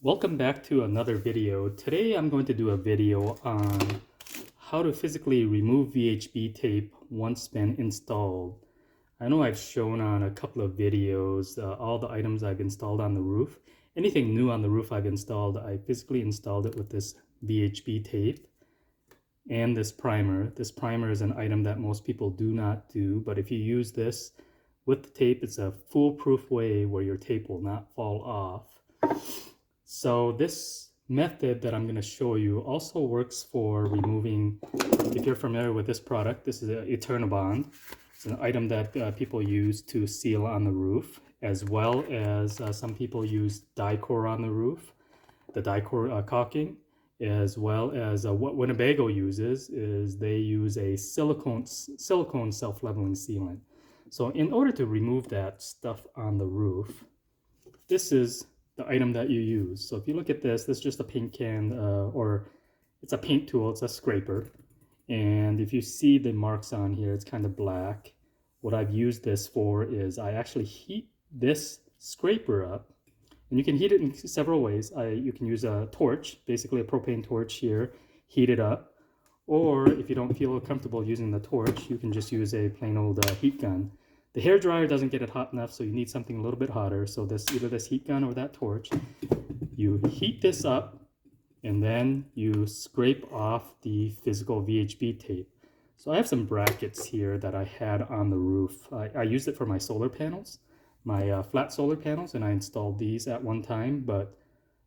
Welcome back to another video. Today I'm going to do a video on how to physically remove VHB tape once been installed. I know I've shown on a couple of videos all the items I've installed on the roof. Anything new on the roof I've installed, I physically installed it with this VHB tape and this primer. This primer is an item that most people do not do, but if you use this with the tape, it's a foolproof way where your tape will not fall off. So this method that I'm going to show you also works for removing, if you're familiar with this product, this is an Eternabond. It's an item that people use to seal on the roof, as well as some people use die-core on the roof, the die-core caulking, as well as what Winnebago uses is they use a silicone self-leveling sealant. So in order to remove that stuff on the roof, this is the item that you use. So if you look at this is just a paint can, or it's a paint tool, it's a scraper. And if you see the marks on here, it's kind of black. What I've used this for is I actually heat this scraper up, and you can heat it in several ways. You can use a torch, basically a propane torch here, heat it up. Or if you don't feel comfortable using the torch, you can just use a plain old heat gun. The hair dryer doesn't get it hot enough, so you need something a little bit hotter. So either this heat gun or that torch. You heat this up, and then you scrape off the physical VHB tape. So I have some brackets here that I had on the roof. I used it for my solar panels, my flat solar panels, and I installed these at one time, but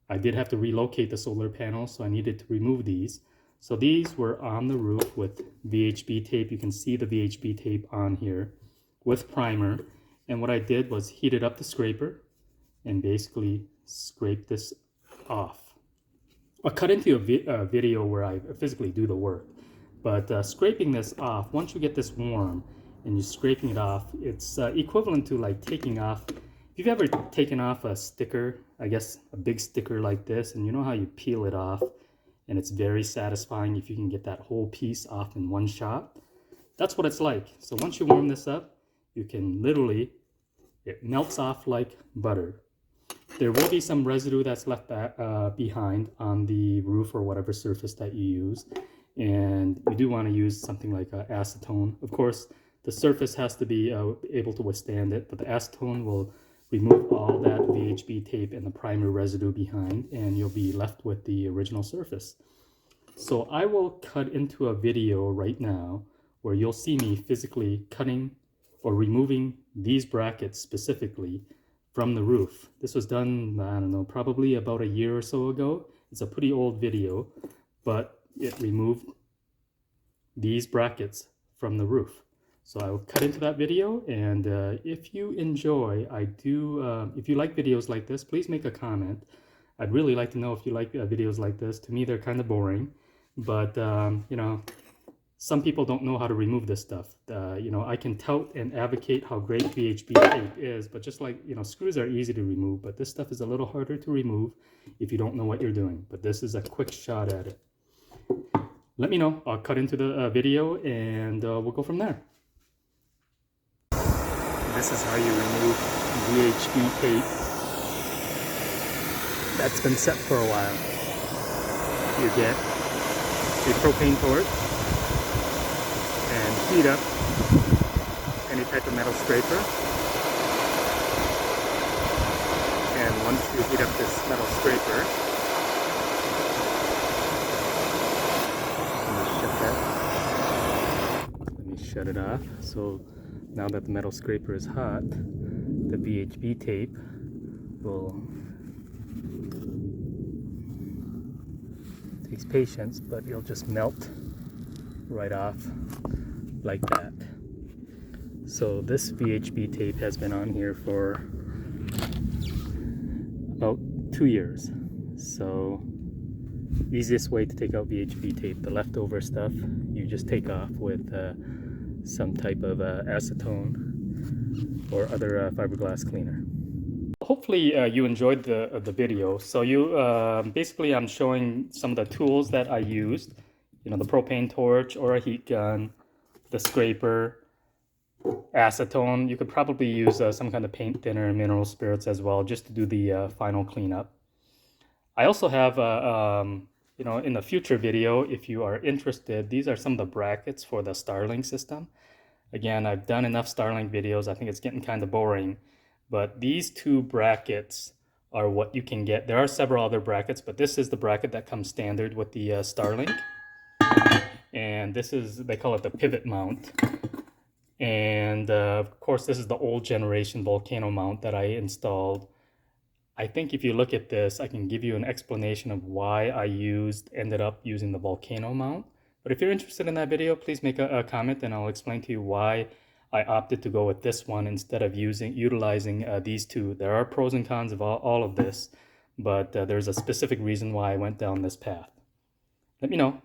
I did have to relocate the solar panels, so I needed to remove these. So these were on the roof with VHB tape. You can see the VHB tape on here with primer. And what I did was heated up the scraper and basically scrape this off. I'll cut into a video where I physically do the work. But scraping this off, once you get this warm and you're scraping it off, it's equivalent to like taking off. If you've ever taken off a sticker, I guess a big sticker like this, and you know how you peel it off, and it's very satisfying if you can get that whole piece off in one shot. That's what it's like. So once you warm this up, you can literally, it melts off like butter. There will be some residue that's left behind on the roof or whatever surface that you use. And you do want to use something like acetone. Of course, the surface has to be able to withstand it, but the acetone will remove all that VHB tape and the primer residue behind, and you'll be left with the original surface. So I will cut into a video right now where you'll see me physically cutting or removing these brackets specifically from the roof. This was done, I don't know, probably about a year or so ago. It's a pretty old video, but it removed these brackets from the roof. So I will cut into that video, and if you enjoy, if you like videos like this, please make a comment. I'd really like to know if you like videos like this. To me, they're kind of boring, but you know, some people don't know how to remove this stuff. You know, I can tout and advocate how great VHB tape is, but just like, you know, screws are easy to remove, but this stuff is a little harder to remove if you don't know what you're doing. But this is a quick shot at it. Let me know. I'll cut into the video, and we'll go from there. This is how you remove VHB tape that's been set for a while. You get a propane torch and heat up any type of metal scraper. And once you heat up this metal scraper, let me shut it off. So now that the metal scraper is hot, the VHB tape will, takes patience, but it'll just melt right off like that. So this VHB tape has been on here for about 2 years. So easiest way to take out VHB tape, the leftover stuff, you just take off with some type of acetone or other fiberglass cleaner. Hopefully you enjoyed the video. So basically I'm showing some of the tools that I used. You know, the propane torch or a heat gun, the scraper, acetone. You could probably use some kind of paint thinner and mineral spirits as well, just to do the final cleanup. I also have, you know, in the future video, if you are interested, these are some of the brackets for the Starlink system. Again, I've done enough Starlink videos. I think it's getting kind of boring, but these two brackets are what you can get. There are several other brackets, but this is the bracket that comes standard with the Starlink. And this is, they call it the pivot mount. And of course, this is the old generation volcano mount that I installed. I think if you look at this, I can give you an explanation of why I ended up using the volcano mount. But if you're interested in that video, please make a comment and I'll explain to you why I opted to go with this one instead of utilizing these two. There are pros and cons of all of this, but there's a specific reason why I went down this path. Let me know.